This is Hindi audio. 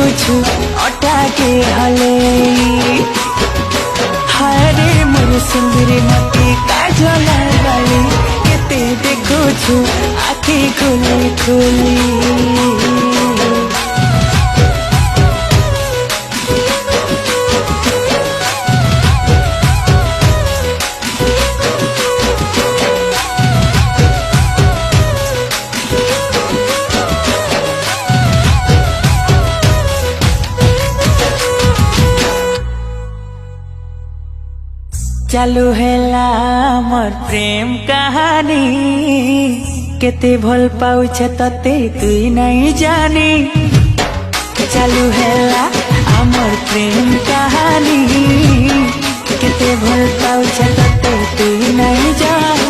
देखुछु अटा के हले हारे मोर सुंदरी मती काजल लगाली केते देखुछु आखि खुली खुली चालू हेला मोर प्रेम कहानी केते भल पाउछ तते तुई नहीं जानी चालू हेला आमर प्रेम कहानी केते भल पाउछ तते तुई नहीं जानी।